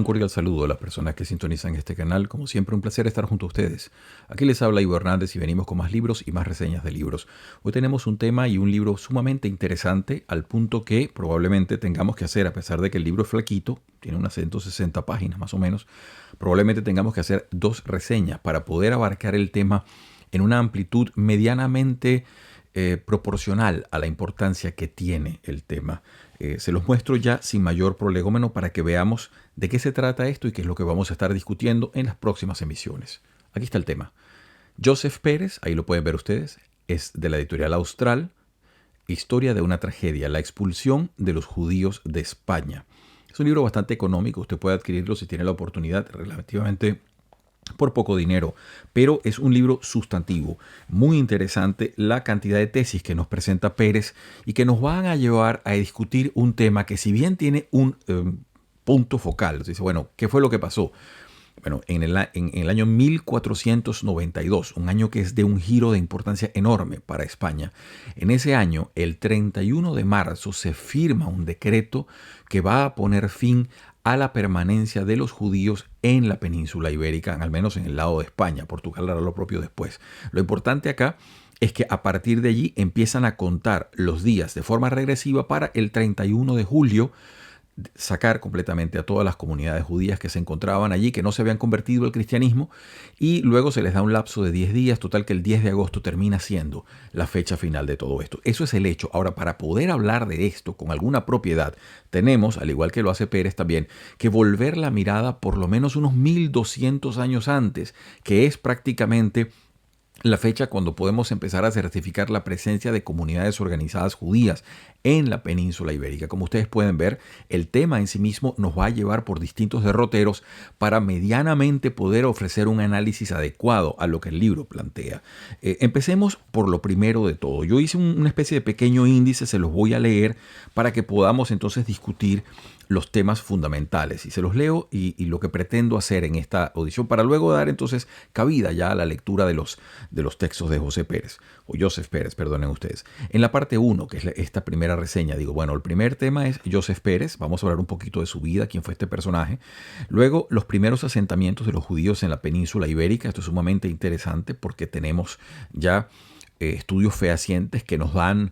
cordial saludo a las personas que sintonizan este canal. Como siempre, un placer estar junto a ustedes. Aquí les habla Ivo Hernández y venimos con más libros y más reseñas de libros. Hoy tenemos un tema y un libro sumamente interesante, al punto que probablemente tengamos que hacer, a pesar de que el libro es flaquito, tiene unas 160 páginas más o menos, probablemente tengamos que hacer dos reseñas para poder abarcar el tema en una amplitud medianamente proporcional a la importancia que tiene el tema. Se los muestro ya sin mayor prolegómeno para que veamos de qué se trata esto y qué es lo que vamos a estar discutiendo en las próximas emisiones. Aquí está el tema. Joseph Pérez, ahí lo pueden ver ustedes, es de la editorial Austral, Historia de una tragedia, la expulsión de los judíos de España. Es un libro bastante económico, usted puede adquirirlo si tiene la oportunidad, relativamente por poco dinero, pero es un libro sustantivo, muy interesante la cantidad de tesis que nos presenta Pérez y que nos van a llevar a discutir un tema que, si bien tiene un punto focal, dice, bueno, ¿qué fue lo que pasó? Bueno, en el año 1492, un año que es de un giro de importancia enorme para España, en ese año, el 31 de marzo, se firma un decreto que va a poner fin a la permanencia de los judíos en la península ibérica, al menos en el lado de España. Portugal hará lo propio después. Lo importante acá es que a partir de allí empiezan a contar los días de forma regresiva para el 31 de julio, sacar completamente a todas las comunidades judías que se encontraban allí, que no se habían convertido al cristianismo, y luego se les da un lapso de 10 días, total que el 10 de agosto termina siendo la fecha final de todo esto. Eso es el hecho. Ahora, para poder hablar de esto con alguna propiedad, tenemos, al igual que lo hace Pérez también, que volver la mirada por lo menos unos 1200 años antes, que es prácticamente la fecha cuando podemos empezar a certificar la presencia de comunidades organizadas judías en la península ibérica. Como ustedes pueden ver, el tema en sí mismo nos va a llevar por distintos derroteros para medianamente poder ofrecer un análisis adecuado a lo que el libro plantea. Empecemos por lo primero de todo. Yo hice una especie de pequeño índice, se los voy a leer para que podamos entonces discutir los temas fundamentales, y se los leo y lo que pretendo hacer en esta audición para luego dar entonces cabida ya a la lectura de los textos de Joseph Pérez, perdonen ustedes. En la parte 1, que es esta primera reseña, digo, bueno, el primer tema es Joseph Pérez, vamos a hablar un poquito de su vida, quién fue este personaje. Luego, los primeros asentamientos de los judíos en la península ibérica. Esto es sumamente interesante porque tenemos ya estudios fehacientes que nos dan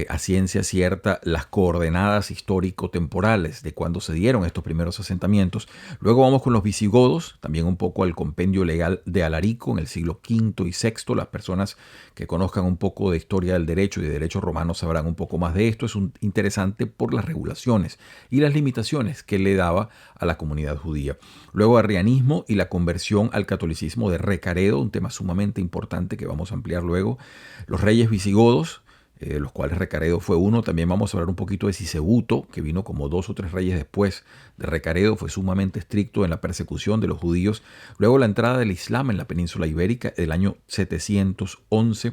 a ciencia cierta las coordenadas histórico-temporales de cuando se dieron estos primeros asentamientos. Luego vamos con los visigodos, también un poco al compendio legal de Alarico en el siglo V y VI. Las personas que conozcan un poco de historia del derecho y de derecho romano sabrán un poco más de esto. Es interesante por las regulaciones y las limitaciones que le daba a la comunidad judía. Luego arrianismo y la conversión al catolicismo de Recaredo, un tema sumamente importante que vamos a ampliar luego. Los reyes visigodos, los cuales Recaredo fue uno. También vamos a hablar un poquito de Sisebuto, que vino como 2 o 3 reyes después de Recaredo, fue sumamente estricto en la persecución de los judíos. Luego la entrada del Islam en la península ibérica del año 711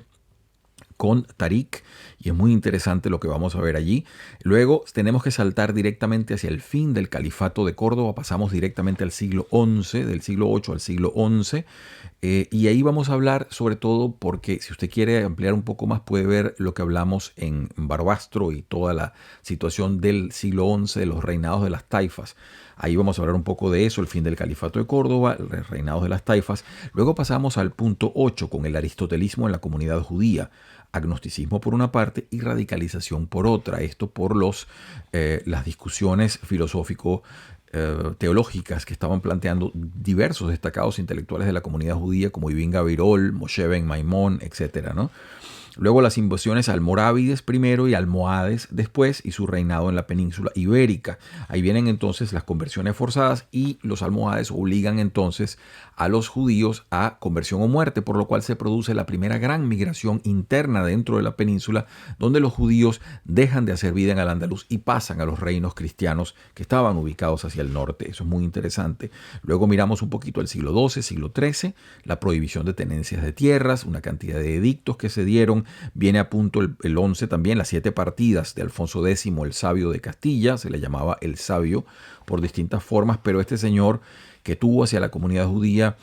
con Tarik, y es muy interesante lo que vamos a ver allí. Luego tenemos que saltar directamente hacia el fin del califato de Córdoba, pasamos directamente al siglo XI, del siglo VIII al siglo XI, y ahí vamos a hablar sobre todo porque si usted quiere ampliar un poco más puede ver lo que hablamos en Barbastro y toda la situación del siglo XI, de los reinados de las taifas. Ahí vamos a hablar un poco de eso, el fin del califato de Córdoba, los reinados de las taifas. Luego pasamos al punto 8 con el aristotelismo en la comunidad judía, agnosticismo por una parte y radicalización por otra. Esto por las discusiones filosófico-teológicas que estaban planteando diversos destacados intelectuales de la comunidad judía como Ibn Gabirol, Moshe ben Maimón, etc., ¿no? Luego las invasiones almorávides primero y almohades después, y su reinado en la península ibérica. Ahí vienen entonces las conversiones forzadas, y los almohades obligan entonces a los judíos a conversión o muerte, por lo cual se produce la primera gran migración interna dentro de la península, donde los judíos dejan de hacer vida en Al-Ándalus y pasan a los reinos cristianos que estaban ubicados hacia el norte. Eso es muy interesante. Luego miramos un poquito el siglo XII, siglo XIII, la prohibición de tenencias de tierras, una cantidad de edictos que se dieron. Viene a punto el XI también, las 7 partidas de Alfonso X, el sabio de Castilla. Se le llamaba el sabio por distintas formas, pero este señor que tuvo hacia la comunidad judía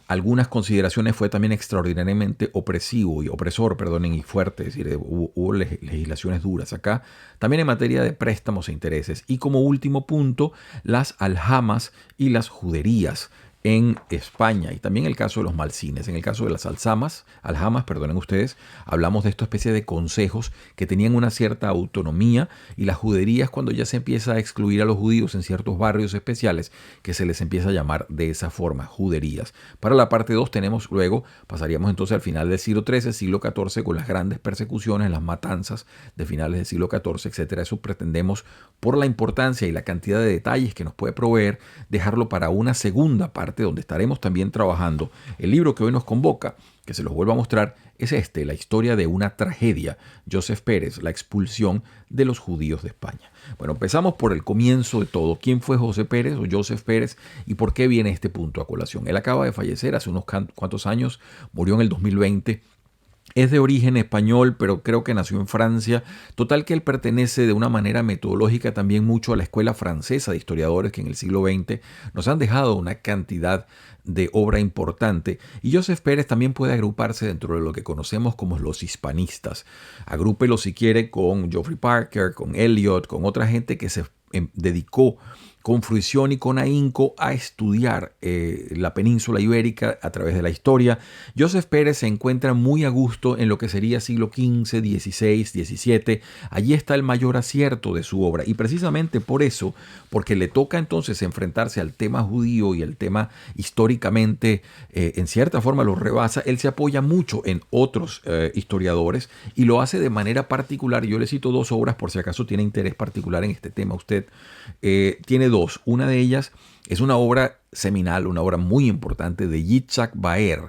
algunas consideraciones fue también extraordinariamente opresor, y fuerte, es decir, hubo legislaciones duras acá, también en materia de préstamos e intereses. Y como último punto, las aljamas y las juderías en España, y también el caso de los malsines. En el caso de las aljamas, perdonen ustedes, hablamos de esta especie de consejos que tenían una cierta autonomía, y las juderías cuando ya se empieza a excluir a los judíos en ciertos barrios especiales, que se les empieza a llamar de esa forma, juderías. Para la parte 2 tenemos luego, pasaríamos entonces al final del siglo XIII, siglo XIV, con las grandes persecuciones, las matanzas de finales del siglo XIV, etcétera. Eso pretendemos, por la importancia y la cantidad de detalles que nos puede proveer, dejarlo para una segunda parte, donde estaremos también trabajando el libro que hoy nos convoca, que se los vuelvo a mostrar, es la historia de una tragedia, Joseph Pérez, la expulsión de los judíos de España. Bueno, empezamos por el comienzo de todo. ¿Quién fue José Pérez o Joseph Pérez y por qué viene este punto a colación? Él acaba de fallecer hace unos cuantos años, murió en el 2020. Es de origen español, pero creo que nació en Francia. Total que él pertenece de una manera metodológica también mucho a la escuela francesa de historiadores que en el siglo XX nos han dejado una cantidad de obra importante. Y Joseph Pérez también puede agruparse dentro de lo que conocemos como los hispanistas. Agrúpelo si quiere con Geoffrey Parker, con Eliot, con otra gente que se dedicó con fruición y con ahínco a estudiar la península ibérica a través de la historia. Joseph Pérez se encuentra muy a gusto en lo que sería siglo XV, XVI, XVII. Allí está el mayor acierto de su obra, y precisamente por eso, porque le toca entonces enfrentarse al tema judío y el tema históricamente, en cierta forma lo rebasa, él se apoya mucho en otros historiadores y lo hace de manera particular. Yo le cito dos obras por si acaso tiene interés particular en este tema usted. Tiene dos. Una de ellas es una obra seminal, una obra muy importante de Yitzhak Baer.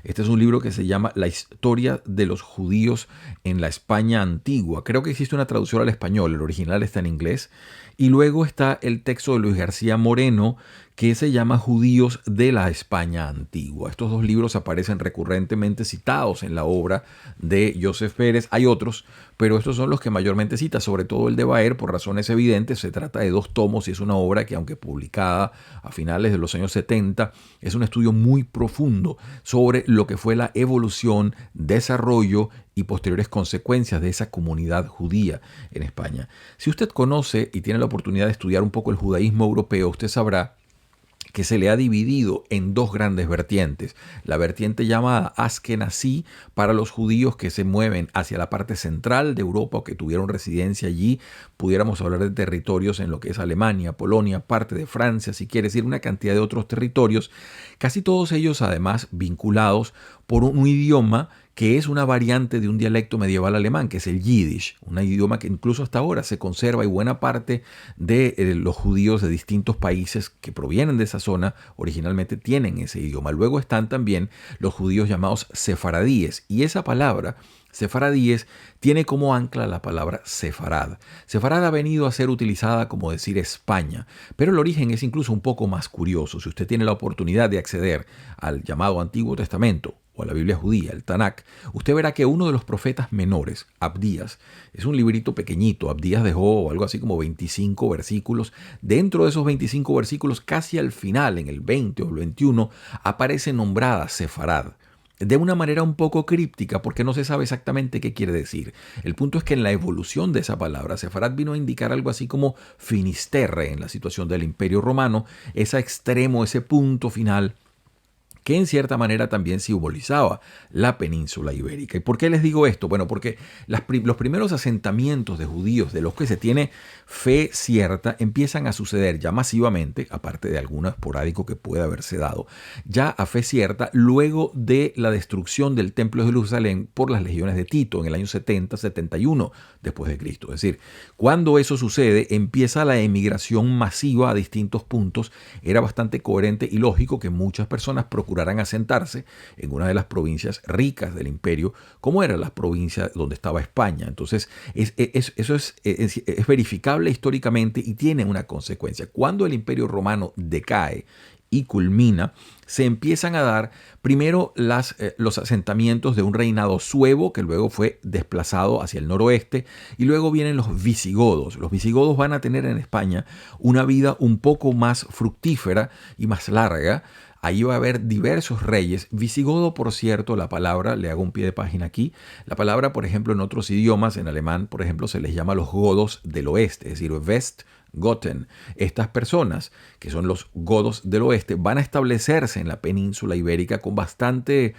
Este es un libro que se llama La historia de los judíos en la España antigua. Creo que existe una traducción al español, el original está en inglés. Y luego está el texto de Luis García Moreno, que se llama Judíos de la España antigua. Estos dos libros aparecen recurrentemente citados en la obra de Joseph Pérez. Hay otros, pero estos son los que mayormente cita, sobre todo el de Baer, por razones evidentes. Se trata de 2 tomos y es una obra que, aunque publicada a finales de los años 70, es un estudio muy profundo sobre lo que fue la evolución, desarrollo y posteriores consecuencias de esa comunidad judía en España. Si usted conoce y tiene la oportunidad de estudiar un poco el judaísmo europeo, usted sabrá que se le ha dividido en 2 grandes vertientes. La vertiente llamada Askenazí, para los judíos que se mueven hacia la parte central de Europa o que tuvieron residencia allí. Pudiéramos hablar de territorios en lo que es Alemania, Polonia, parte de Francia, si quiere decir una cantidad de otros territorios. Casi todos ellos además vinculados por un idioma que es una variante de un dialecto medieval alemán, que es el Yiddish, un idioma que incluso hasta ahora se conserva, y buena parte de los judíos de distintos países que provienen de esa zona originalmente tienen ese idioma. Luego están también los judíos llamados sefaradíes, y esa palabra sefaradíes tiene como ancla la palabra sefarad. Sefarad ha venido a ser utilizada como decir España, pero el origen es incluso un poco más curioso. Si usted tiene la oportunidad de acceder al llamado Antiguo Testamento o a la Biblia judía, el Tanakh, usted verá que uno de los profetas menores, Abdías, es un librito pequeñito. Abdías dejó algo así como 25 versículos. Dentro de esos 25 versículos, casi al final, en el 20 o el 21, aparece nombrada Sefarad, de una manera un poco críptica, porque no se sabe exactamente qué quiere decir. El punto es que en la evolución de esa palabra, Sefarad vino a indicar algo así como Finisterre en la situación del Imperio Romano, ese extremo, ese punto final que en cierta manera también simbolizaba la península ibérica. ¿Y por qué les digo esto? Bueno, porque los primeros asentamientos de judíos de los que se tiene fe cierta empiezan a suceder ya masivamente, aparte de alguno esporádico que puede haberse dado, ya a fe cierta luego de la destrucción del Templo de Jerusalén por las legiones de Tito en el año 70-71 después de Cristo. Es decir, cuando eso sucede, empieza la emigración masiva a distintos puntos. Era bastante coherente y lógico que muchas personas procuraran asentarse en una de las provincias ricas del imperio, como era la provincia donde estaba España. Entonces, eso es verificable históricamente y tiene una consecuencia. Cuando el Imperio Romano decae y culmina, se empiezan a dar primero los asentamientos de un reinado suevo que luego fue desplazado hacia el noroeste, y luego vienen los visigodos. Los visigodos van a tener en España una vida un poco más fructífera y más larga. Ahí va a haber diversos reyes. Visigodo, por cierto, la palabra, le hago un pie de página aquí, la palabra, por ejemplo, en otros idiomas, en alemán, por ejemplo, se les llama los godos del oeste, es decir, Westgoten. Estas personas, que son los godos del oeste, van a establecerse en la península ibérica con bastante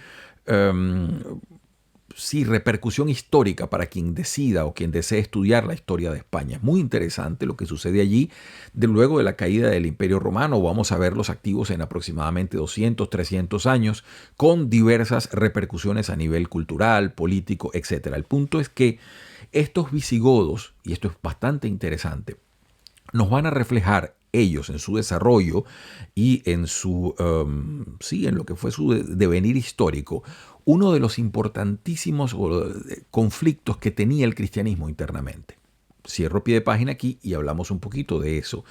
repercusión histórica para quien decida o quien desee estudiar la historia de España. Es muy interesante lo que sucede allí luego de la caída del Imperio Romano. Vamos a verlos activos en aproximadamente 200, 300 años con diversas repercusiones a nivel cultural, político, etc. El punto es que estos visigodos, y esto es bastante interesante, nos van a reflejar ellos en su desarrollo y en en lo que fue su devenir histórico, uno de los importantísimos conflictos que tenía el cristianismo internamente. Cierro pie de página aquí y hablamos un poquito de eso.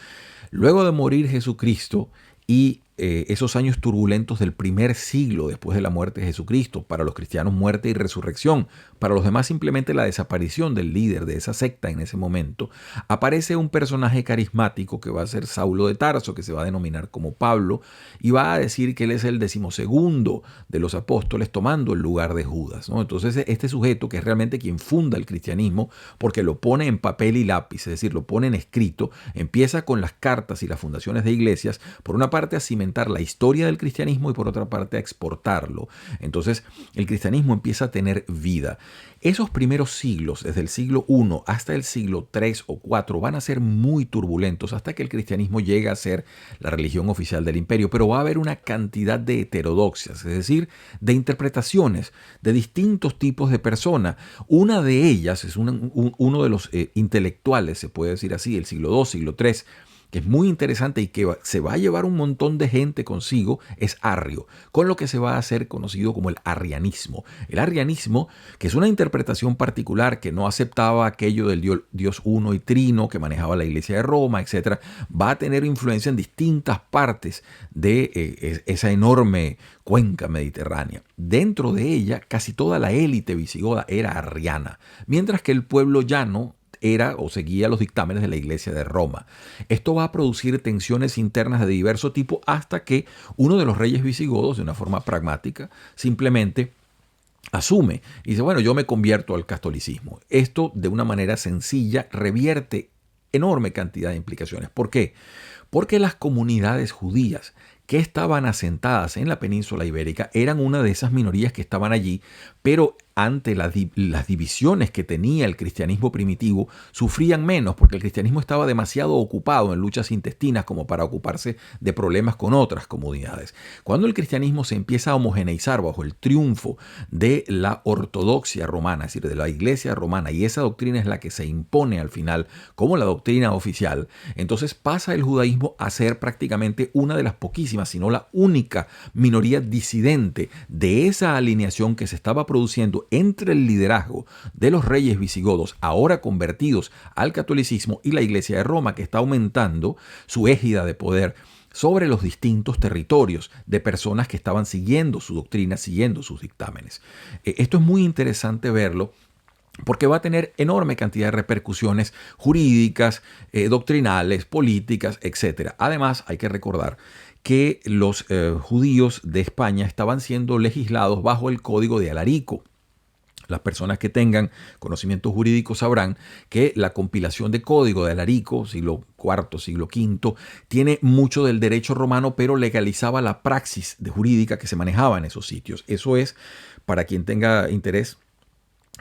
Luego de morir Jesucristo y esos años turbulentos del primer siglo después de la muerte de Jesucristo, para los cristianos muerte y resurrección, para los demás simplemente la desaparición del líder de esa secta en ese momento, aparece un personaje carismático que va a ser Saulo de Tarso, que se va a denominar como Pablo, y va a decir que él es el 12º de los apóstoles, tomando el lugar de Judas, ¿no? Entonces este sujeto, que es realmente quien funda el cristianismo, porque lo pone en papel y lápiz, es decir, lo pone en escrito, empieza con las cartas y las fundaciones de iglesias, por una parte a cimentar la historia del cristianismo y por otra parte a exportarlo. Entonces el cristianismo empieza a tener vida. Esos primeros siglos, desde el siglo I hasta el siglo III o IV, van a ser muy turbulentos hasta que el cristianismo llega a ser la religión oficial del imperio, pero va a haber una cantidad de heterodoxias, es decir, de interpretaciones de distintos tipos de personas. Una de ellas es uno de los intelectuales, se puede decir así, del siglo II, siglo III, que es muy interesante y que se va a llevar un montón de gente consigo, es Arrio, con lo que se va a hacer conocido como el arrianismo. El arrianismo, que es una interpretación particular que no aceptaba aquello del Dios uno y trino que manejaba la Iglesia de Roma, etc., va a tener influencia en distintas partes de esa enorme cuenca mediterránea. Dentro de ella, casi toda la élite visigoda era arriana, mientras que el pueblo llano era o seguía los dictámenes de la Iglesia de Roma. Esto va a producir tensiones internas de diverso tipo hasta que uno de los reyes visigodos, de una forma pragmática, simplemente asume y dice, bueno, yo me convierto al catolicismo. Esto, de una manera sencilla, revierte enorme cantidad de implicaciones. ¿Por qué? Porque las comunidades judías que estaban asentadas en la península ibérica eran una de esas minorías que estaban allí, pero ante las divisiones que tenía el cristianismo primitivo, sufrían menos porque el cristianismo estaba demasiado ocupado en luchas intestinas como para ocuparse de problemas con otras comunidades. Cuando el cristianismo se empieza a homogeneizar bajo el triunfo de la ortodoxia romana, es decir, de la iglesia romana, y esa doctrina es la que se impone al final como la doctrina oficial, entonces pasa el judaísmo a ser prácticamente una de las poquísimas, sino la única minoría disidente de esa alineación que se estaba produciendo entre el liderazgo de los reyes visigodos, ahora convertidos al catolicismo, y la Iglesia de Roma, que está aumentando su égida de poder sobre los distintos territorios de personas que estaban siguiendo su doctrina, siguiendo sus dictámenes. Esto es muy interesante verlo, porque va a tener enorme cantidad de repercusiones jurídicas, doctrinales, políticas, etc. Además, hay que recordar que los judíos de España estaban siendo legislados bajo el Código de Alarico. Las personas que tengan conocimientos jurídicos sabrán que la compilación de Código de Alarico, siglo IV, siglo V, tiene mucho del derecho romano, pero legalizaba la praxis de jurídica que se manejaba en esos sitios. Eso es, para quien tenga interés,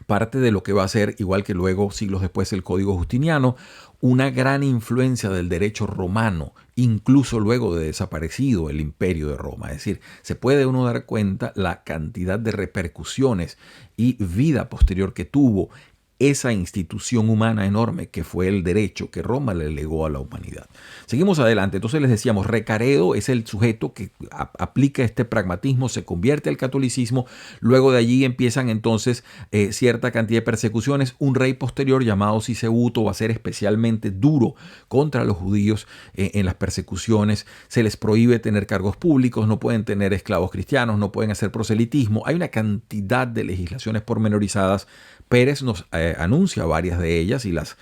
parte de lo que va a ser, igual que luego, siglos después, el Código Justiniano, una gran influencia del derecho romano, incluso luego de desaparecido el Imperio de Roma. Es decir, se puede uno dar cuenta la cantidad de repercusiones y vida posterior que tuvo esa institución humana enorme que fue el derecho que Roma le legó a la humanidad. Seguimos adelante. Entonces les decíamos, Recaredo es el sujeto que aplica este pragmatismo, se convierte al catolicismo. Luego de allí empiezan entonces cierta cantidad de persecuciones. Un rey posterior llamado Sisebuto va a ser especialmente duro contra los judíos en las persecuciones. Se les prohíbe tener cargos públicos, no pueden tener esclavos cristianos, no pueden hacer proselitismo. Hay una cantidad de legislaciones pormenorizadas. Pérez nos anuncia varias de ellas y las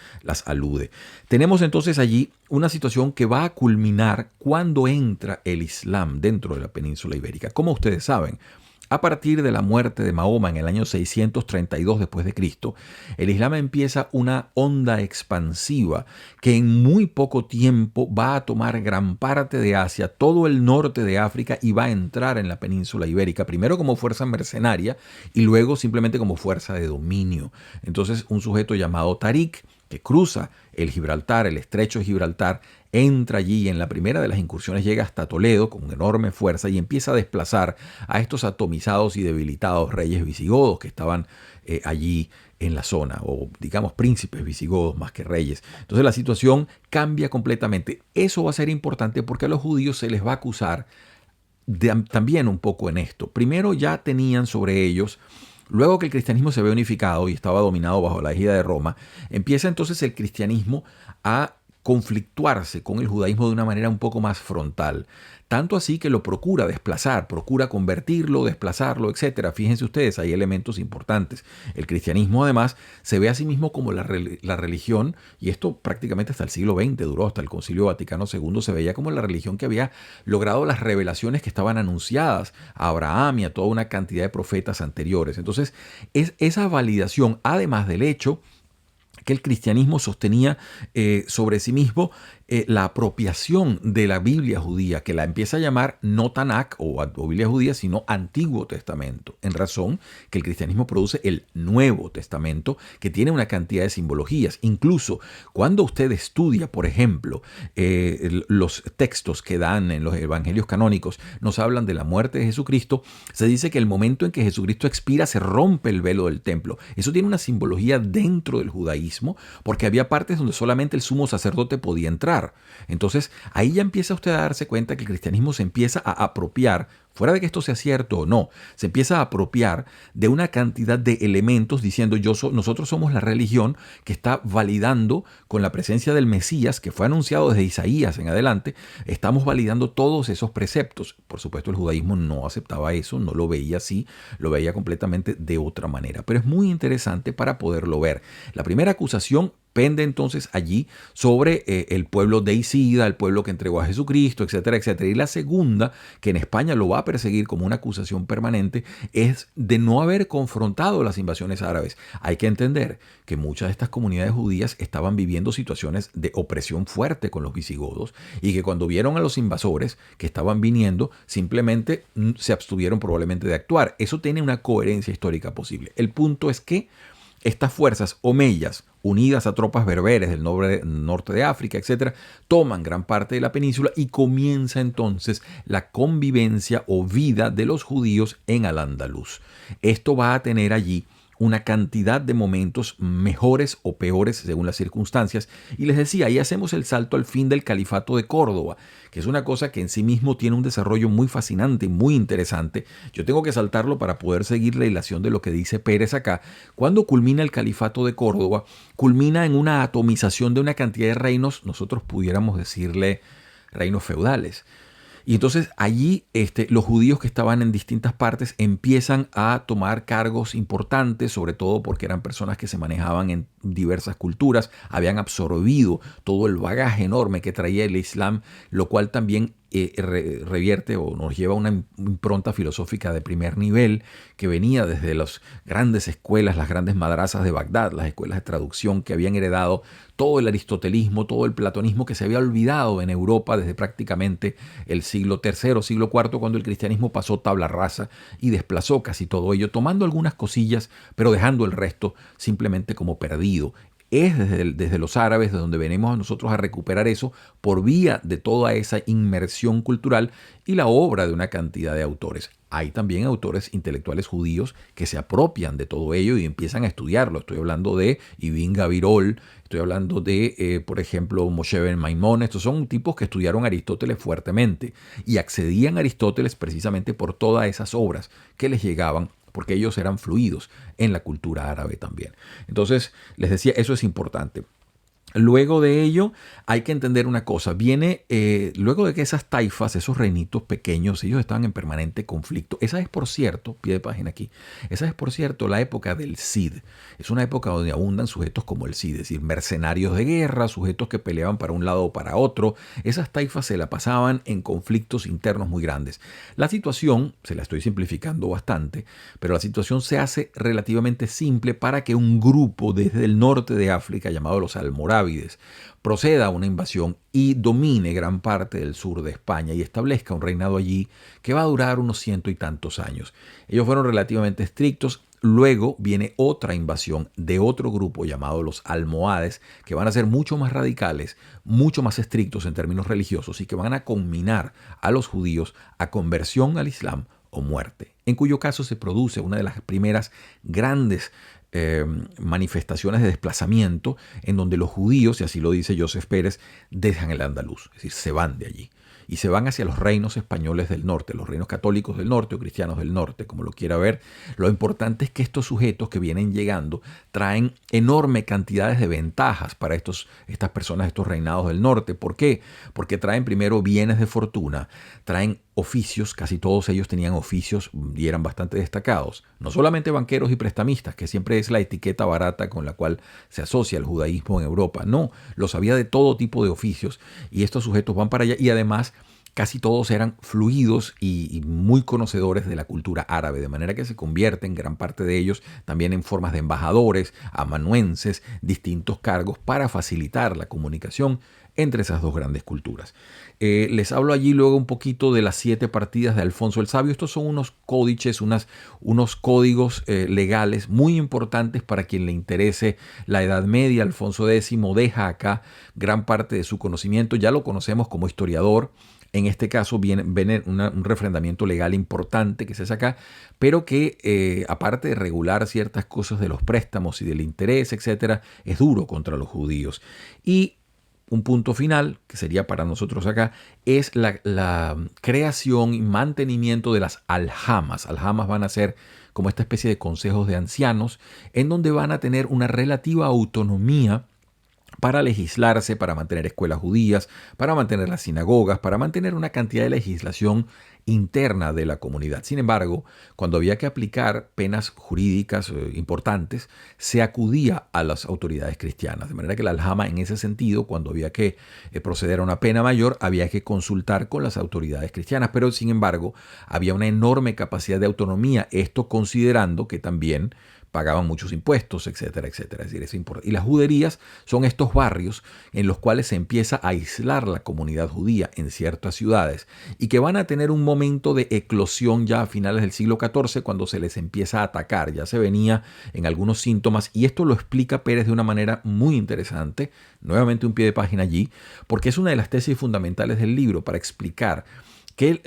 alude. Tenemos entonces allí una situación que va a culminar cuando entra el Islam dentro de la península ibérica. Como ustedes saben, a partir de la muerte de Mahoma en el año 632 después de Cristo, el Islam empieza una onda expansiva que en muy poco tiempo va a tomar gran parte de Asia, todo el norte de África, y va a entrar en la península ibérica, primero como fuerza mercenaria y luego simplemente como fuerza de dominio. Entonces, un sujeto llamado Tarik, que cruza el Gibraltar, el estrecho de Gibraltar, entra allí y en la primera de las incursiones llega hasta Toledo con enorme fuerza y empieza a desplazar a estos atomizados y debilitados reyes visigodos que estaban allí en la zona, o digamos príncipes visigodos más que reyes. Entonces la situación cambia completamente. Eso va a ser importante porque a los judíos se les va a acusar también un poco en esto. Primero ya tenían sobre ellos. Luego que el cristianismo se ve unificado y estaba dominado bajo la égida de Roma, empieza entonces el cristianismo a conflictuarse con el judaísmo de una manera un poco más frontal. Tanto así que lo procura desplazar, procura convertirlo, desplazarlo, etc. Fíjense ustedes, hay elementos importantes. El cristianismo además se ve a sí mismo como la religión, y esto prácticamente hasta el siglo XX duró, hasta el Concilio Vaticano II se veía como la religión que había logrado las revelaciones que estaban anunciadas a Abraham y a toda una cantidad de profetas anteriores. Entonces, es esa validación, además del hecho que el cristianismo sostenía sobre sí mismo la apropiación de la Biblia judía, que la empieza a llamar no Tanakh o Biblia judía, sino Antiguo Testamento, en razón que el cristianismo produce el Nuevo Testamento, que tiene una cantidad de simbologías. Incluso cuando usted estudia, por ejemplo, los textos que dan en los evangelios canónicos, nos hablan de la muerte de Jesucristo, se dice que el momento en que Jesucristo expira se rompe el velo del templo. Eso tiene una simbología dentro del judaísmo, porque había partes donde solamente el sumo sacerdote podía entrar. Entonces, ahí ya empieza usted a darse cuenta que el cristianismo se empieza a apropiar, fuera de que esto sea cierto o no, se empieza a apropiar de una cantidad de elementos diciendo nosotros somos la religión que está validando con la presencia del Mesías, que fue anunciado desde Isaías en adelante, estamos validando todos esos preceptos. Por supuesto, el judaísmo no aceptaba eso, no lo veía así, lo veía completamente de otra manera. Pero es muy interesante para poderlo ver. La primera acusación pende entonces allí sobre el pueblo deicida, el pueblo que entregó a Jesucristo, etcétera, etcétera. Y la segunda, que en España lo va a perseguir como una acusación permanente, es de no haber confrontado las invasiones árabes. Hay que entender que muchas de estas comunidades judías estaban viviendo situaciones de opresión fuerte con los visigodos y que cuando vieron a los invasores que estaban viniendo, simplemente se abstuvieron probablemente de actuar. Eso tiene una coherencia histórica posible. El punto es que estas fuerzas omeyas, unidas a tropas berberes del norte de África, etc., toman gran parte de la península y comienza entonces la convivencia o vida de los judíos en Al-Ándalus. Esto va a tener allí una cantidad de momentos mejores o peores según las circunstancias. Y les decía, ahí hacemos el salto al fin del califato de Córdoba, que es una cosa que en sí mismo tiene un desarrollo muy fascinante y muy interesante. Yo tengo que saltarlo para poder seguir la hilación de lo que dice Pérez acá. Cuando culmina el califato de Córdoba, culmina en una atomización de una cantidad de reinos, nosotros pudiéramos decirle reinos feudales. Y entonces allí los judíos que estaban en distintas partes empiezan a tomar cargos importantes, sobre todo porque eran personas que se manejaban en diversas culturas, habían absorbido todo el bagaje enorme que traía el Islam, lo cual también revierte o nos lleva a una impronta filosófica de primer nivel que venía desde las grandes escuelas, las grandes madrazas de Bagdad, las escuelas de traducción que habían heredado todo el aristotelismo, todo el platonismo que se había olvidado en Europa desde prácticamente el siglo III, siglo IV, cuando el cristianismo pasó tabla rasa y desplazó casi todo ello, tomando algunas cosillas, pero dejando el resto simplemente como perdido. es desde los árabes de donde venimos nosotros a recuperar eso por vía de toda esa inmersión cultural y la obra de una cantidad de autores. Hay también autores intelectuales judíos que se apropian de todo ello y empiezan a estudiarlo. Estoy hablando de Ibn Gabirol, estoy hablando de, por ejemplo, Moshe Ben Maimón. Estos son tipos que estudiaron a Aristóteles fuertemente y accedían a Aristóteles precisamente por todas esas obras que les llegaban, porque ellos eran fluidos en la cultura árabe también. Entonces, les decía, eso es importante. Luego de ello, hay que entender una cosa. Luego de que esas taifas, esos reinitos pequeños, ellos estaban en permanente conflicto. Esa es, por cierto, pie de página aquí, esa es, por cierto, la época del Cid. Es una época donde abundan sujetos como el Cid, es decir, mercenarios de guerra, sujetos que peleaban para un lado o para otro. Esas taifas se la pasaban en conflictos internos muy grandes. La situación, se la estoy simplificando bastante, pero la situación se hace relativamente simple para que un grupo desde el norte de África, llamado los almorávides, proceda a una invasión y domine gran parte del sur de España y establezca un reinado allí que va a durar unos 100 y tantos años. Ellos fueron relativamente estrictos. Luego viene otra invasión de otro grupo llamado los almohades, que van a ser mucho más radicales, mucho más estrictos en términos religiosos y que van a conminar a los judíos a conversión al Islam o muerte, en cuyo caso se produce una de las primeras grandes manifestaciones de desplazamiento en donde los judíos, y así lo dice Joseph Pérez, dejan el Andaluz, es decir, se van de allí y se van hacia los reinos españoles del norte, los reinos católicos del norte o cristianos del norte, como lo quiera ver. Lo importante es que estos sujetos que vienen llegando traen enormes cantidades de ventajas para estas personas, estos reinados del norte. ¿Por qué? Porque traen primero bienes de fortuna, traen oficios, casi todos ellos tenían oficios y eran bastante destacados. No solamente banqueros y prestamistas, que siempre es la etiqueta barata con la cual se asocia el judaísmo en Europa. No, los había de todo tipo de oficios y estos sujetos van para allá y además casi todos eran fluidos y muy conocedores de la cultura árabe, de manera que se convierten, gran parte de ellos, también en formas de embajadores, amanuenses, distintos cargos para facilitar la comunicación entre esas dos grandes culturas. Les hablo allí luego un poquito de las 7 partidas de Alfonso el Sabio. Estos son unos códices, unos códigos legales muy importantes para quien le interese la Edad Media. Alfonso X deja acá gran parte de su conocimiento. Ya lo conocemos como historiador. En este caso viene un refrendamiento legal importante que se saca, pero que aparte de regular ciertas cosas de los préstamos y del interés, etcétera, es duro contra los judíos. Y un punto final, que sería para nosotros acá, es la creación y mantenimiento de las aljamas. Aljamas van a ser como esta especie de consejos de ancianos, en donde van a tener una relativa autonomía para legislarse, para mantener escuelas judías, para mantener las sinagogas, para mantener una cantidad de legislación interna de la comunidad. Sin embargo, cuando había que aplicar penas jurídicas importantes, se acudía a las autoridades cristianas. De manera que la aljama, en ese sentido, cuando había que proceder a una pena mayor, había que consultar con las autoridades cristianas. Pero, sin embargo, había una enorme capacidad de autonomía, esto considerando que también pagaban muchos impuestos, etcétera, etcétera. Es decir, es importante. Y las juderías son estos barrios en los cuales se empieza a aislar la comunidad judía en ciertas ciudades y que van a tener un momento de eclosión ya a finales del siglo XIV cuando se les empieza a atacar. Ya se venía en algunos síntomas y esto lo explica Pérez de una manera muy interesante. Nuevamente un pie de página allí, porque es una de las tesis fundamentales del libro para explicar que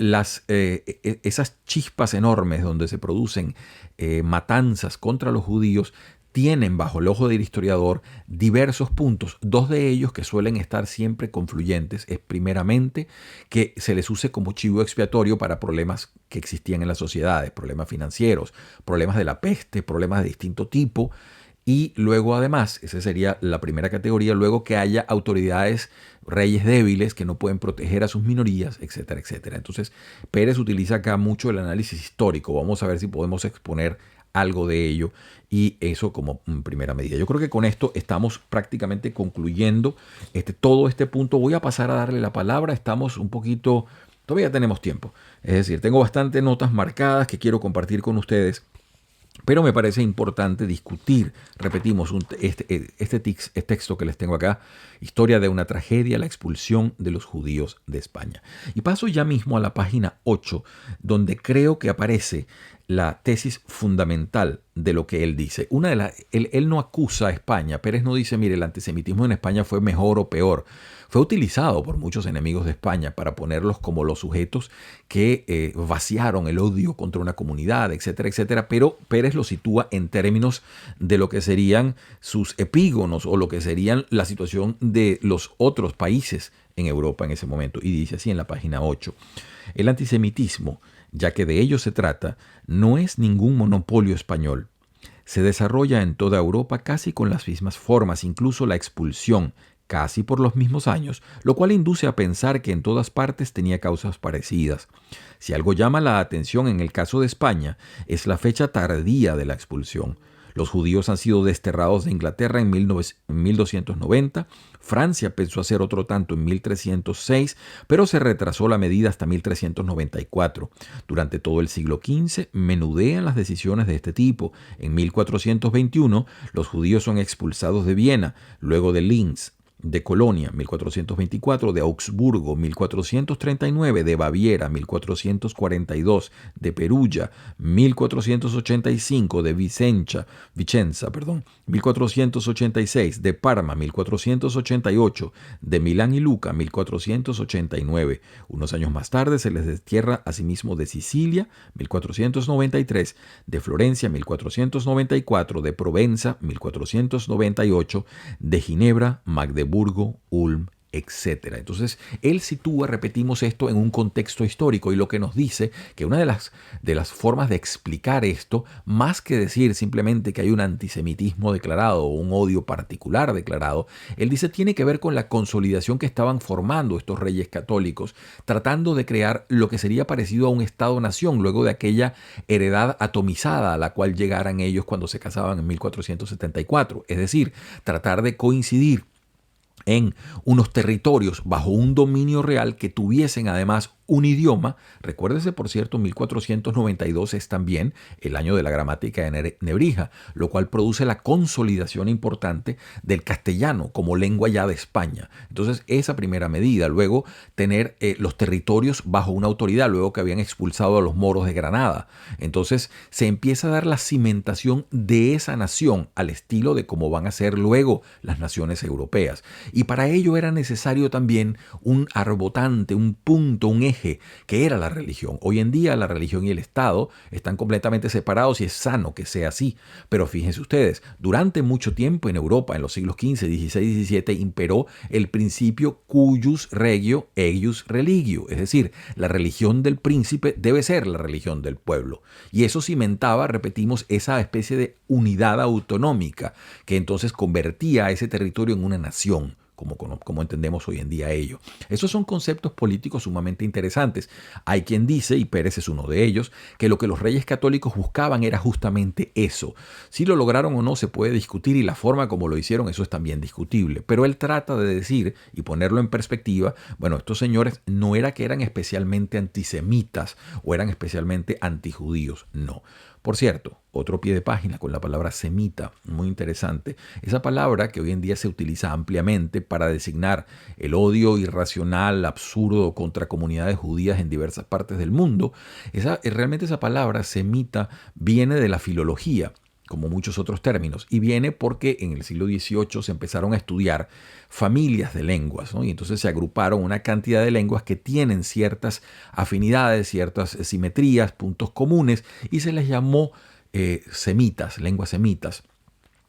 esas chispas enormes donde se producen matanzas contra los judíos tienen bajo el ojo del historiador diversos puntos. 2 de ellos que suelen estar siempre confluyentes es primeramente que se les use como chivo expiatorio para problemas que existían en las sociedades, problemas financieros, problemas de la peste, problemas de distinto tipo. Y luego además, esa sería la primera categoría, luego que haya autoridades, reyes débiles que no pueden proteger a sus minorías, etcétera, etcétera. Entonces, Pérez utiliza acá mucho el análisis histórico. Vamos a ver si podemos exponer algo de ello y eso como primera medida. Yo creo que con esto estamos prácticamente concluyendo todo este punto. Voy a pasar a darle la palabra. Estamos un poquito, todavía tenemos tiempo. Es decir, tengo bastantes notas marcadas que quiero compartir con ustedes. Pero me parece importante discutir, repetimos, este texto que les tengo acá, Historia de una tragedia, la expulsión de los judíos de España. Y paso ya mismo a la página 8, donde creo que aparece la tesis fundamental de lo que él dice. Él no acusa a España. Pérez no dice, mire, el antisemitismo en España fue mejor o peor. Fue utilizado por muchos enemigos de España para ponerlos como los sujetos que vaciaron el odio contra una comunidad, etcétera, etcétera. Pero Pérez lo sitúa en términos de lo que serían sus epígonos o lo que serían la situación de los otros países en Europa en ese momento. Y dice así en la página 8. El antisemitismo, ya que de ello se trata, no es ningún monopolio español. Se desarrolla en toda Europa casi con las mismas formas, incluso la expulsión, casi por los mismos años, lo cual induce a pensar que en todas partes tenía causas parecidas. Si algo llama la atención en el caso de España, es la fecha tardía de la expulsión. Los judíos han sido desterrados de Inglaterra en 1290, Francia pensó hacer otro tanto en 1306, pero se retrasó la medida hasta 1394. Durante todo el siglo XV menudean las decisiones de este tipo. En 1421 los judíos son expulsados de Viena, luego de Linz, de Colonia, 1424, de Augsburgo, 1439, de Baviera, 1442, de Perugia, 1485, de Vicenza, 1486, de Parma, 1488, de Milán y Luca, 1489. Unos años más tarde se les destierra asimismo de Sicilia, 1493, de Florencia, 1494, de Provenza, 1498, de Ginebra, Magdeburgo, Ulm, etcétera. Entonces, él sitúa, repetimos esto, en un contexto histórico y lo que nos dice que una de las formas de explicar esto, más que decir simplemente que hay un antisemitismo declarado o un odio particular declarado, él dice tiene que ver con la consolidación que estaban formando estos reyes católicos, tratando de crear lo que sería parecido a un Estado-nación luego de aquella heredad atomizada a la cual llegaran ellos cuando se casaban en 1474. Es decir, tratar de coincidir en unos territorios bajo un dominio real que tuviesen además un idioma. Recuérdese, por cierto, 1492 es también el año de la gramática de Nebrija, lo cual produce la consolidación importante del castellano como lengua ya de España. Entonces, esa primera medida. Luego, tener los territorios bajo una autoridad, luego que habían expulsado a los moros de Granada. Entonces, se empieza a dar la cimentación de esa nación al estilo de cómo van a ser luego las naciones europeas. Y para ello era necesario también un arbotante, un punto, un eje, que era la religión. Hoy en día la religión y el Estado están completamente separados y es sano que sea así. Pero fíjense ustedes, durante mucho tiempo en Europa, en los siglos XV, XVI y XVII, imperó el principio cuius regio, eius religio. Es decir, la religión del príncipe debe ser la religión del pueblo. Y eso cimentaba, repetimos, esa especie de unidad autonómica que entonces convertía a ese territorio en una nación. Como entendemos hoy en día ello. Esos son conceptos políticos sumamente interesantes. Hay quien dice, y Pérez es uno de ellos, que lo que los reyes católicos buscaban era justamente eso. Si lo lograron o no se puede discutir y la forma como lo hicieron, eso es también discutible. Pero él trata de decir y ponerlo en perspectiva, bueno, estos señores no era que eran especialmente antisemitas o eran especialmente antijudíos, no. Por cierto, otro pie de página con la palabra semita, muy interesante. Esa palabra que hoy en día se utiliza ampliamente para designar el odio irracional, absurdo contra comunidades judías en diversas partes del mundo. Realmente esa palabra semita viene de la filología, como muchos otros términos, y viene porque en el siglo XVIII se empezaron a estudiar familias de lenguas, ¿no? Y entonces se agruparon una cantidad de lenguas que tienen ciertas afinidades, ciertas simetrías, puntos comunes, y se les llamó semitas, lenguas semitas,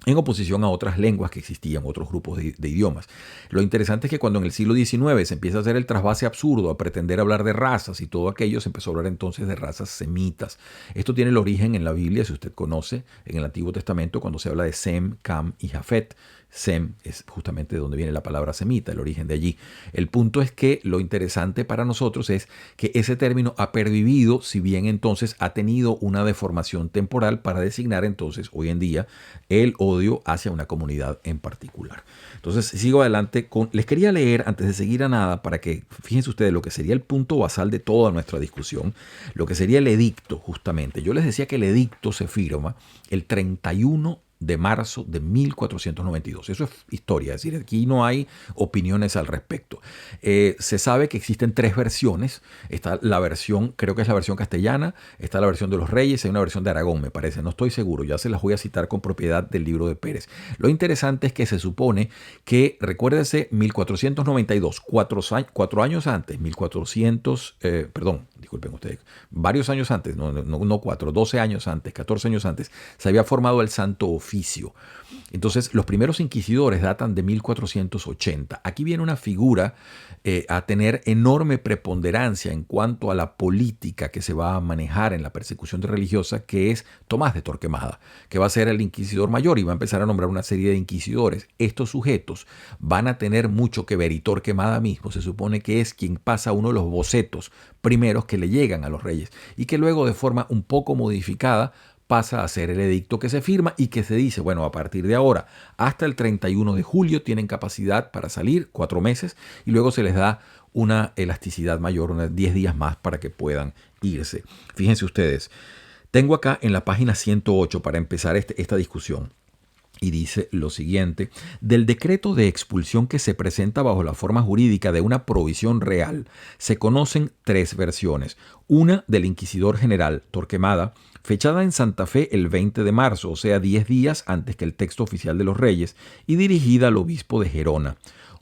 en oposición a otras lenguas que existían, otros grupos de idiomas. Lo interesante es que cuando en el siglo XIX se empieza a hacer el trasvase absurdo, a pretender hablar de razas y todo aquello, se empezó a hablar entonces de razas semitas. Esto tiene el origen en la Biblia, si usted conoce, en el Antiguo Testamento, cuando se habla de Sem, Cam y Jafet. Sem es justamente de donde viene la palabra semita, el origen de allí. El punto es que lo interesante para nosotros es que ese término ha pervivido, si bien entonces ha tenido una deformación temporal para designar entonces hoy en día el odio hacia una comunidad en particular. Entonces sigo adelante les quería leer antes de seguir a nada para que fíjense ustedes lo que sería el punto basal de toda nuestra discusión, lo que sería el edicto justamente. Yo les decía que el edicto se firma el 31 de marzo de 1492. Eso es historia, es decir, aquí no hay opiniones al respecto. Se sabe que existen tres versiones. Está la versión, creo que es la versión castellana, está la versión de los Reyes, hay una versión de Aragón, me parece, no estoy seguro, ya se las voy a citar con propiedad del libro de Pérez. Lo interesante es que se supone que, recuérdese, 1492, cuatro años antes, 1400, disculpen ustedes, varios años antes, no 4, 12 años antes, 14 años antes, se había formado el Santo Oficio. Entonces, los primeros inquisidores datan de 1480. Aquí viene una figura a tener enorme preponderancia en cuanto a la política que se va a manejar en la persecución religiosa, que es Tomás de Torquemada, que va a ser el inquisidor mayor y va a empezar a nombrar una serie de inquisidores. Estos sujetos van a tener mucho que ver, y Torquemada mismo se supone que es quien pasa uno de los bocetos primeros que le llegan a los reyes y que luego, de forma un poco modificada, pasa a ser el edicto que se firma y que se dice, bueno, a partir de ahora hasta el 31 de julio tienen capacidad para salir, 4 meses, y luego se les da una elasticidad mayor, unos 10 días más para que puedan irse. Fíjense ustedes, tengo acá en la página 108 para empezar esta discusión. Y dice lo siguiente: del decreto de expulsión que se presenta bajo la forma jurídica de una provisión real, se conocen 3 versiones. Una del inquisidor general Torquemada, fechada en Santa Fe el 20 de marzo, o sea 10 días antes que el texto oficial de los Reyes, y dirigida al obispo de Gerona.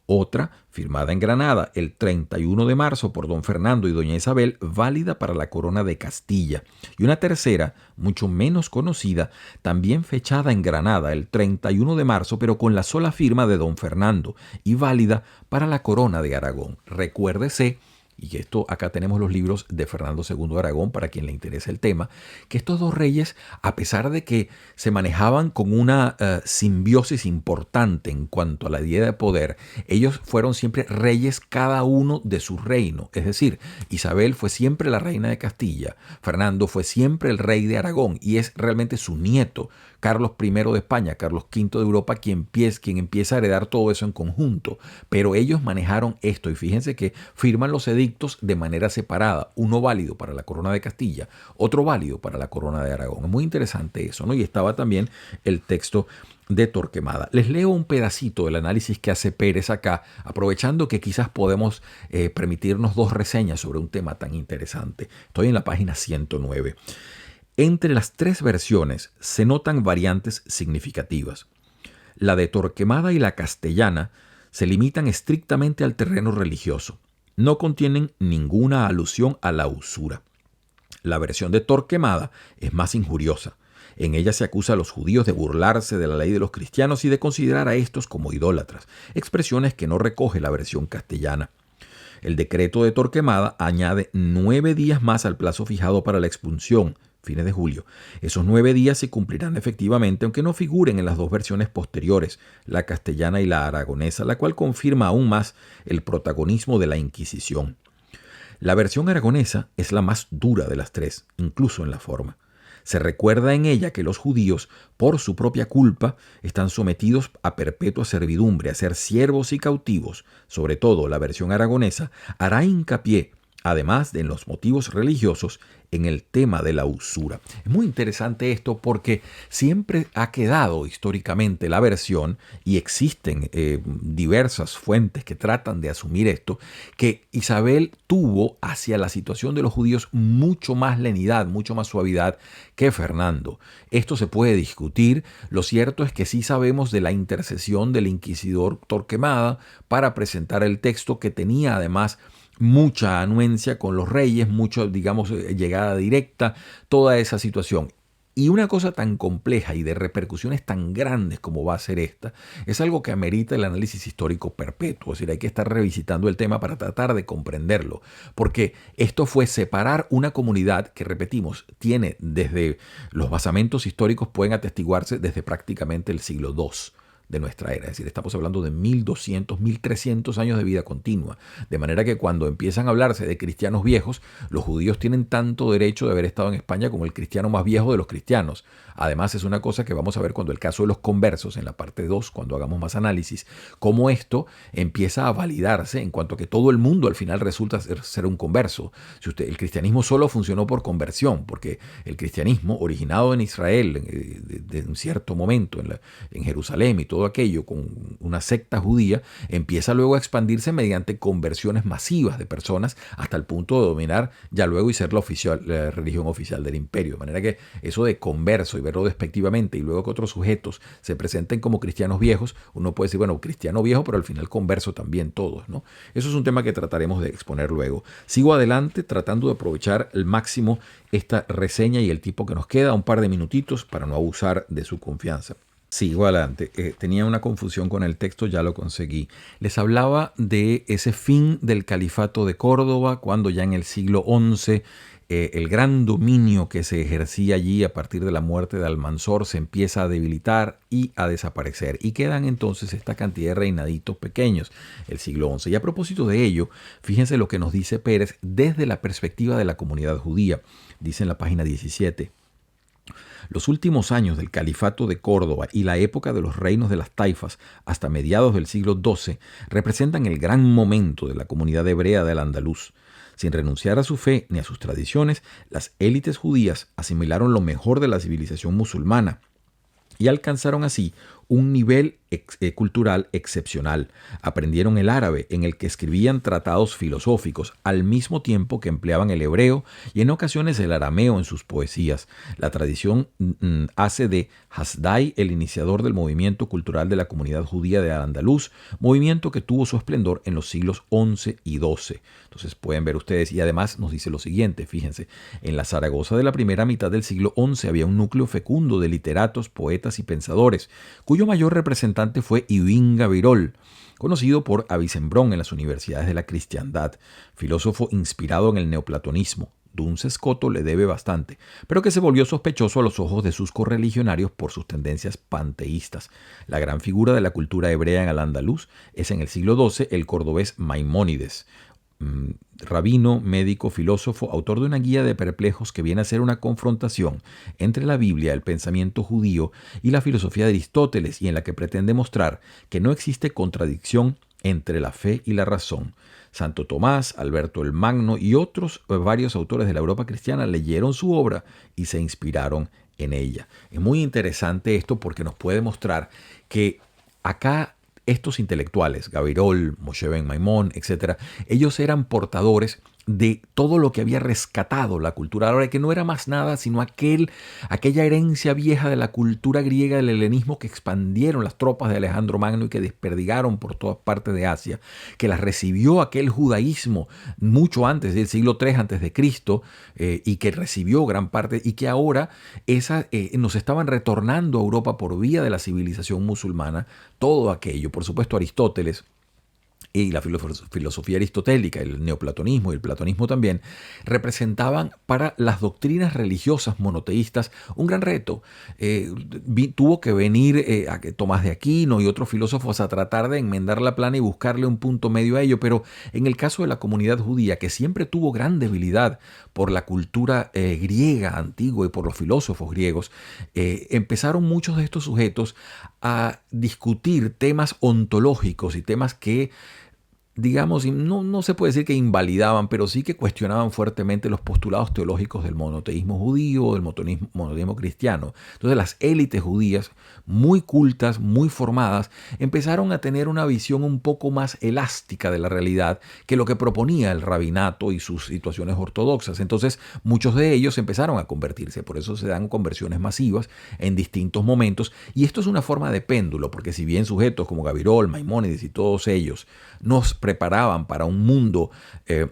Otra, firmada en Granada el 31 de marzo por don Fernando y doña Isabel, válida para la corona de Castilla. Y una tercera, mucho menos conocida, también fechada en Granada el 31 de marzo, pero con la sola firma de don Fernando, y válida para la corona de Aragón. Recuérdese, y esto acá tenemos los libros de Fernando II de Aragón para quien le interese el tema, que estos dos reyes, a pesar de que se manejaban con una simbiosis importante en cuanto a la idea de poder, ellos fueron siempre reyes cada uno de su reino. Es decir, Isabel fue siempre la reina de Castilla, Fernando fue siempre el rey de Aragón y es realmente su nieto, Carlos I de España, Carlos V de Europa, quien empieza a heredar todo eso en conjunto. Pero ellos manejaron esto y fíjense que firman los edictos de manera separada, uno válido para la corona de Castilla, otro válido para la corona de Aragón. Es muy interesante eso, ¿no? Y estaba también el texto de Torquemada. Les leo un pedacito del análisis que hace Pérez acá, aprovechando que quizás podemos permitirnos 2 reseñas sobre un tema tan interesante. Estoy en la página 109. Entre las 3 versiones se notan variantes significativas. La de Torquemada y la castellana se limitan estrictamente al terreno religioso. No contienen ninguna alusión a la usura. La versión de Torquemada es más injuriosa. En ella se acusa a los judíos de burlarse de la ley de los cristianos y de considerar a estos como idólatras, expresiones que no recoge la versión castellana. El decreto de Torquemada añade 9 días más al plazo fijado para la expulsión, fines de julio. Esos 9 días se cumplirán efectivamente, aunque no figuren en las 2 versiones posteriores, la castellana y la aragonesa, la cual confirma aún más el protagonismo de la Inquisición. La versión aragonesa es la más dura de las 3, incluso en la forma. Se recuerda en ella que los judíos, por su propia culpa, están sometidos a perpetua servidumbre, a ser siervos y cautivos. Sobre todo, la versión aragonesa hará hincapié, además de en los motivos religiosos, en el tema de la usura. Es muy interesante esto porque siempre ha quedado históricamente la versión, y existen diversas fuentes que tratan de asumir esto, que Isabel tuvo hacia la situación de los judíos mucho más lenidad, mucho más suavidad que Fernando. Esto se puede discutir. Lo cierto es que sí sabemos de la intercesión del inquisidor Torquemada para presentar el texto, que tenía además mucha anuencia con los reyes, mucho, digamos, llegada directa, toda esa situación. Y una cosa tan compleja y de repercusiones tan grandes como va a ser esta, es algo que amerita el análisis histórico perpetuo. Es decir, hay que estar revisitando el tema para tratar de comprenderlo. Porque esto fue separar una comunidad que, repetimos, tiene desde los basamentos históricos, pueden atestiguarse desde prácticamente el siglo II. de nuestra era. Es decir, estamos hablando de 1200, 1300 años de vida continua. De manera que cuando empiezan a hablarse de cristianos viejos, los judíos tienen tanto derecho de haber estado en España como el cristiano más viejo de los cristianos. Además, es una cosa que vamos a ver cuando el caso de los conversos, en la parte 2, cuando hagamos más análisis, cómo esto empieza a validarse en cuanto a que todo el mundo al final resulta ser un converso. Si el cristianismo solo funcionó por conversión, porque el cristianismo originado en Israel de un cierto momento en Jerusalén y todo aquello con una secta judía, empieza luego a expandirse mediante conversiones masivas de personas hasta el punto de dominar ya luego y ser la religión oficial del imperio. De manera que eso de converso y verlo despectivamente y luego que otros sujetos se presenten como cristianos viejos, uno puede decir, bueno, cristiano viejo, pero al final converso también todos, ¿no? Eso es un tema que trataremos de exponer luego. Sigo adelante tratando de aprovechar al máximo esta reseña y el tiempo que nos queda, un par de minutitos para no abusar de su confianza. Sigo adelante. Tenía una confusión con el texto, ya lo conseguí. Les hablaba de ese fin del califato de Córdoba, cuando ya en el siglo XI el gran dominio que se ejercía allí a partir de la muerte de Almanzor se empieza a debilitar y a desaparecer. Y quedan entonces esta cantidad de reinaditos pequeños, el siglo XI. Y a propósito de ello, fíjense lo que nos dice Pérez desde la perspectiva de la comunidad judía. Dice en la página 17. Los últimos años del califato de Córdoba y la época de los reinos de las taifas hasta mediados del siglo XII representan el gran momento de la comunidad hebrea del Andaluz. Sin renunciar a su fe ni a sus tradiciones, las élites judías asimilaron lo mejor de la civilización musulmana y alcanzaron así un nivel cultural excepcional. Aprendieron el árabe, en el que escribían tratados filosóficos, al mismo tiempo que empleaban el hebreo y en ocasiones el arameo en sus poesías. La tradición hace de Hasdai el iniciador del movimiento cultural de la comunidad judía de Al-Andalus, movimiento que tuvo su esplendor en los siglos XI y XII. Entonces pueden ver ustedes, y además nos dice lo siguiente, fíjense, en la Zaragoza de la primera mitad del siglo XI había un núcleo fecundo de literatos, poetas y pensadores, cuyo mayor representante fue Ibn Gabirol, conocido por Avicembrón en las universidades de la cristiandad, filósofo inspirado en el neoplatonismo. Duns Scoto le debe bastante, pero que se volvió sospechoso a los ojos de sus correligionarios por sus tendencias panteístas. La gran figura de la cultura hebrea en Al-Andalus es en el siglo XII el cordobés Maimónides, rabino, médico, filósofo, autor de una guía de perplejos que viene a ser una confrontación entre la Biblia, el pensamiento judío y la filosofía de Aristóteles, y en la que pretende mostrar que no existe contradicción entre la fe y la razón. Santo Tomás, Alberto el Magno y otros varios autores de la Europa cristiana leyeron su obra y se inspiraron en ella. Es muy interesante esto porque nos puede mostrar que acá estos intelectuales, Gabirol, Moshe Ben Maimón, etc., ellos eran portadores de todo lo que había rescatado la cultura árabe, que no era más nada sino aquella herencia vieja de la cultura griega del helenismo que expandieron las tropas de Alejandro Magno y que desperdigaron por todas partes de Asia, que las recibió aquel judaísmo mucho antes del siglo III antes de Cristo, y que recibió gran parte, y que ahora nos estaban retornando a Europa por vía de la civilización musulmana, todo aquello. Por supuesto, Aristóteles y la filosofía aristotélica, el neoplatonismo y el platonismo también, representaban para las doctrinas religiosas monoteístas un gran reto. Tuvo que venir Tomás de Aquino y otros filósofos a tratar de enmendar la plana y buscarle un punto medio a ello, pero en el caso de la comunidad judía, que siempre tuvo gran debilidad por la cultura griega antigua y por los filósofos griegos, empezaron muchos de estos sujetos a discutir temas ontológicos y temas que, digamos, no se puede decir que invalidaban, pero sí que cuestionaban fuertemente los postulados teológicos del monoteísmo judío, del monoteísmo cristiano. Entonces las élites judías, muy cultas, muy formadas, empezaron a tener una visión un poco más elástica de la realidad que lo que proponía el rabinato y sus situaciones ortodoxas. Entonces muchos de ellos empezaron a convertirse, por eso se dan conversiones masivas en distintos momentos, y esto es una forma de péndulo, porque si bien sujetos como Gabirol, Maimónides y todos ellos nos preparaban para un mundo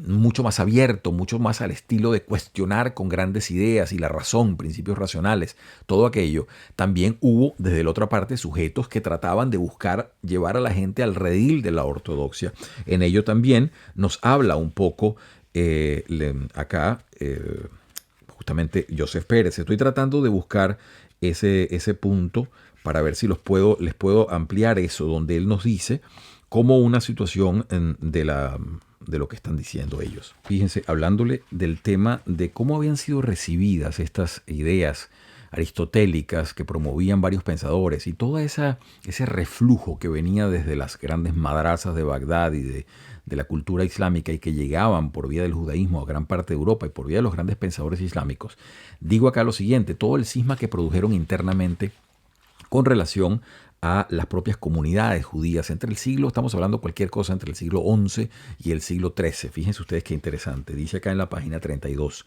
mucho más abierto, mucho más al estilo de cuestionar con grandes ideas y la razón, principios racionales, todo aquello, también hubo desde la otra parte sujetos que trataban de buscar llevar a la gente al redil de la ortodoxia. En ello también nos habla un poco acá, justamente Joseph Pérez. Estoy tratando de buscar ese punto para ver si les puedo ampliar eso, donde él nos dice cómo una situación de lo que están diciendo ellos. Fíjense, hablándole del tema de cómo habían sido recibidas estas ideas aristotélicas que promovían varios pensadores y todo ese reflujo que venía desde las grandes madrazas de Bagdad y de la cultura islámica y que llegaban por vía del judaísmo a gran parte de Europa y por vía de los grandes pensadores islámicos. Digo acá lo siguiente, todo el cisma que produjeron internamente con relación a las propias comunidades judías entre el siglo, estamos hablando cualquier cosa entre el siglo XI y el siglo XIII. Fíjense ustedes qué interesante, dice acá en la página 32.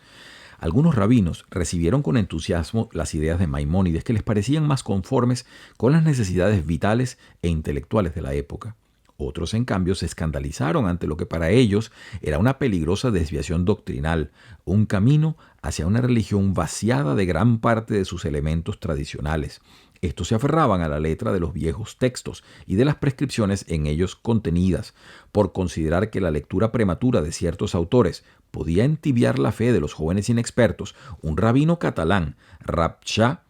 Algunos rabinos recibieron con entusiasmo las ideas de Maimónides que les parecían más conformes con las necesidades vitales e intelectuales de la época. Otros, en cambio, se escandalizaron ante lo que para ellos era una peligrosa desviación doctrinal, un camino hacia una religión vaciada de gran parte de sus elementos tradicionales. Estos se aferraban a la letra de los viejos textos y de las prescripciones en ellos contenidas, por considerar que la lectura prematura de ciertos autores podía entibiar la fe de los jóvenes inexpertos. Un rabino catalán, Rashba,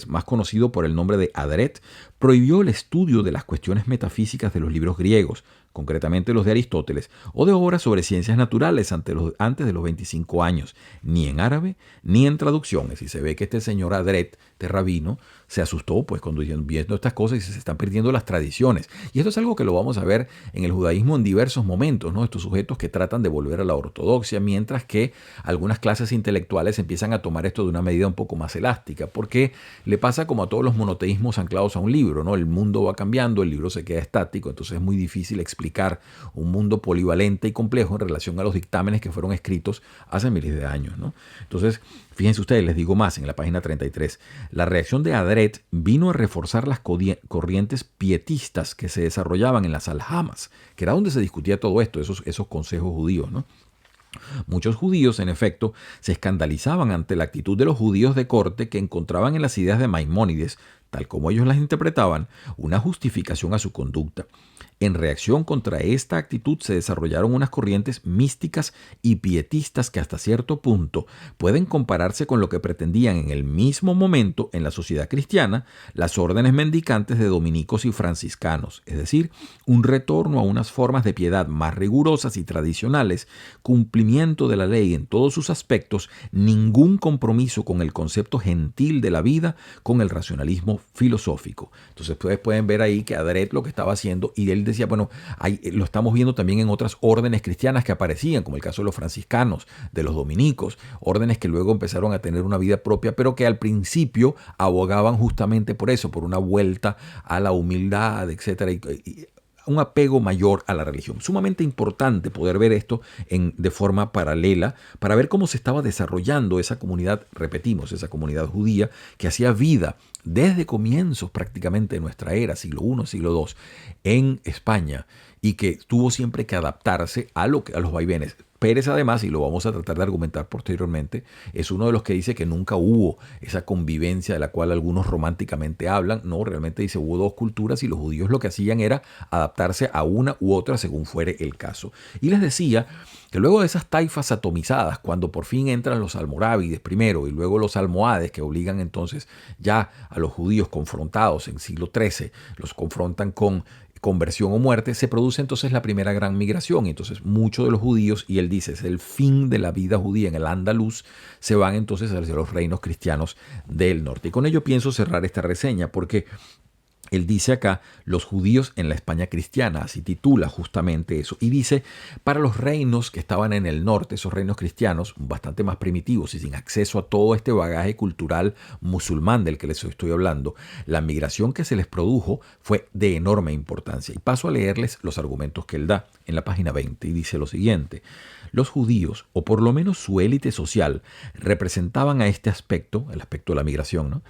más conocido por el nombre de Adret, prohibió el estudio de las cuestiones metafísicas de los libros griegos, concretamente los de Aristóteles, o de obras sobre ciencias naturales antes de los 25 años, ni en árabe ni en traducciones. Y se ve que este señor Adret, este rabino, se asustó pues cuando viendo estas cosas y se están perdiendo las tradiciones. Y esto es algo que lo vamos a ver en el judaísmo en diversos momentos, ¿no? Estos sujetos que tratan de volver a la ortodoxia, mientras que algunas clases intelectuales empiezan a tomar esto de una medida un poco más elástica, porque le pasa como a todos los monoteísmos anclados a un libro, ¿no? El mundo va cambiando, el libro se queda estático, entonces es muy difícil explicar un mundo polivalente y complejo en relación a los dictámenes que fueron escritos hace miles de años, ¿no? Entonces, fíjense ustedes, les digo más en la página 33. La reacción de Adret vino a reforzar las corrientes pietistas que se desarrollaban en las aljamas, que era donde se discutía todo esto, esos consejos judíos, ¿no? Muchos judíos, en efecto, se escandalizaban ante la actitud de los judíos de corte que encontraban en las ideas de Maimónides, tal como ellos las interpretaban, una justificación a su conducta. En reacción contra esta actitud se desarrollaron unas corrientes místicas y pietistas que hasta cierto punto pueden compararse con lo que pretendían en el mismo momento en la sociedad cristiana las órdenes mendicantes de dominicos y franciscanos, es decir, un retorno a unas formas de piedad más rigurosas y tradicionales, cumplimiento de la ley en todos sus aspectos, ningún compromiso con el concepto gentil de la vida, con el racionalismo filosófico. Entonces ustedes pueden ver ahí que Adret lo que estaba haciendo, y él decía, bueno, lo estamos viendo también en otras órdenes cristianas que aparecían, como el caso de los franciscanos, de los dominicos, órdenes que luego empezaron a tener una vida propia, pero que al principio abogaban justamente por eso, por una vuelta a la humildad, etcétera, y un apego mayor a la religión. Sumamente importante poder ver esto de forma paralela para ver cómo se estaba desarrollando esa comunidad, repetimos, esa comunidad judía que hacía vida desde comienzos prácticamente de nuestra era, siglo I, siglo II, en España, y que tuvo siempre que adaptarse a los vaivenes. Pérez, además, y lo vamos a tratar de argumentar posteriormente, es uno de los que dice que nunca hubo esa convivencia de la cual algunos románticamente hablan. No, realmente dice hubo dos culturas y los judíos lo que hacían era adaptarse a una u otra según fuere el caso. Y les decía que luego de esas taifas atomizadas, cuando por fin entran los almorávides primero y luego los almohades, que obligan entonces ya a los judíos confrontados en siglo XIII, los confrontan con conversión o muerte, se produce entonces la primera gran migración. Y entonces muchos de los judíos, y él dice, es el fin de la vida judía en el Andaluz, se van entonces hacia los reinos cristianos del norte. Y con ello pienso cerrar esta reseña, porque él dice acá, los judíos en la España cristiana, así titula justamente eso, y dice, para los reinos que estaban en el norte, esos reinos cristianos, bastante más primitivos y sin acceso a todo este bagaje cultural musulmán del que les estoy hablando, la migración que se les produjo fue de enorme importancia. Y paso a leerles los argumentos que él da en la página 20, y dice lo siguiente: los judíos, o por lo menos su élite social, representaban a este aspecto, el aspecto de la migración, ¿no?,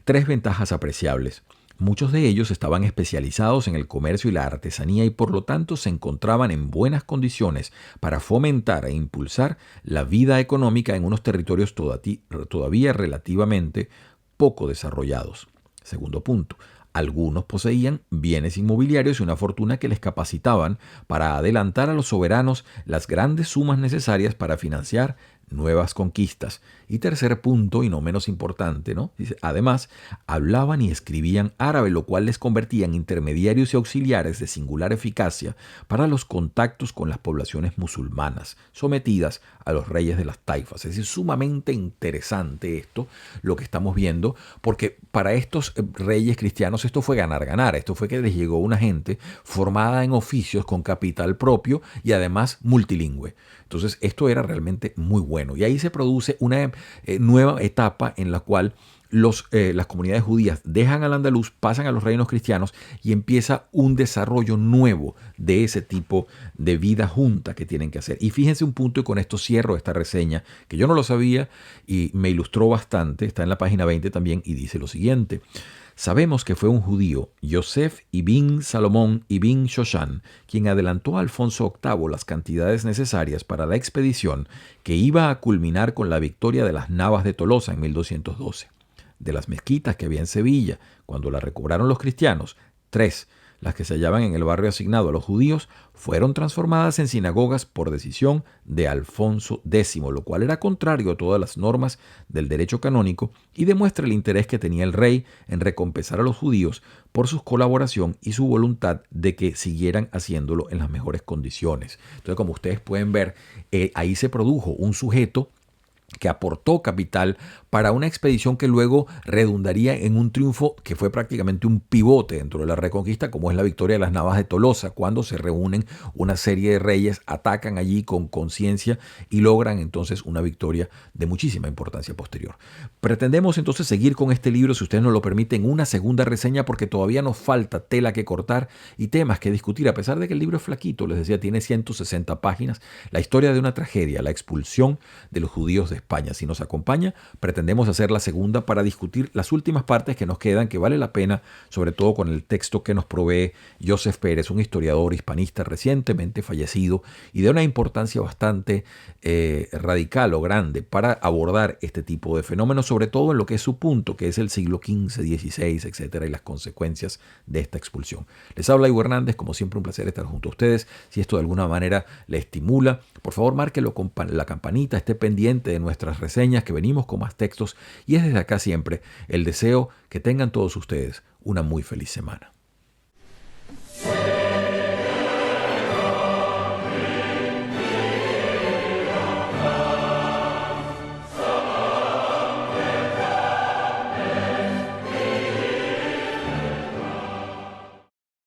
tres ventajas apreciables. Muchos de ellos estaban especializados en el comercio y la artesanía y por lo tanto se encontraban en buenas condiciones para fomentar e impulsar la vida económica en unos territorios todavía relativamente poco desarrollados. Segundo punto, algunos poseían bienes inmobiliarios y una fortuna que les capacitaban para adelantar a los soberanos las grandes sumas necesarias para financiar nuevas conquistas. Y tercer punto, y no menos importante, ¿no? Dice, además, hablaban y escribían árabe, lo cual les convertía en intermediarios y auxiliares de singular eficacia para los contactos con las poblaciones musulmanas, sometidas a los reyes de las taifas. Es decir, sumamente interesante esto, lo que estamos viendo, porque para estos reyes cristianos esto fue ganar. Esto fue que les llegó una gente formada en oficios con capital propio y además multilingüe. Entonces esto era realmente muy bueno. Y ahí se produce una nueva etapa en la cual las comunidades judías dejan al andaluz, pasan a los reinos cristianos y empieza un desarrollo nuevo de ese tipo de vida junta que tienen que hacer. Y fíjense un punto, y con esto cierro esta reseña, que yo no lo sabía y me ilustró bastante, está en la página 20 también, y dice lo siguiente: sabemos que fue un judío, Yosef ibn Salomón ibn Shoshan, quien adelantó a Alfonso VIII las cantidades necesarias para la expedición que iba a culminar con la victoria de las Navas de Tolosa en 1212. De las mezquitas que había en Sevilla, cuando la recobraron los cristianos, 3, las que se hallaban en el barrio asignado a los judíos, fueron transformadas en sinagogas por decisión de Alfonso X, lo cual era contrario a todas las normas del derecho canónico y demuestra el interés que tenía el rey en recompensar a los judíos por su colaboración y su voluntad de que siguieran haciéndolo en las mejores condiciones. Entonces, como ustedes pueden ver, ahí se produjo un sujeto que aportó capital para una expedición que luego redundaría en un triunfo que fue prácticamente un pivote dentro de la Reconquista, como es la victoria de las Navas de Tolosa, cuando se reúnen una serie de reyes, atacan allí con conciencia y logran entonces una victoria de muchísima importancia posterior. Pretendemos entonces seguir con este libro, si ustedes nos lo permiten, una segunda reseña, porque todavía nos falta tela que cortar y temas que discutir, a pesar de que el libro es flaquito, les decía, tiene 160 páginas, la historia de una tragedia, la expulsión de los judíos de España. Si nos acompaña, pretendemos hacer la segunda para discutir las últimas partes que nos quedan, que vale la pena, sobre todo con el texto que nos provee Joseph Pérez, un historiador hispanista recientemente fallecido y de una importancia bastante radical o grande para abordar este tipo de fenómenos, sobre todo en lo que es su punto, que es el siglo XV, XVI, etcétera, y las consecuencias de esta expulsión. Les habla Ivo Hernández, como siempre un placer estar junto a ustedes. Si esto de alguna manera le estimula, por favor márquelo con la campanita, esté pendiente de nuestras reseñas, que venimos con más textos, y es desde acá siempre el deseo que tengan todos ustedes una muy feliz semana.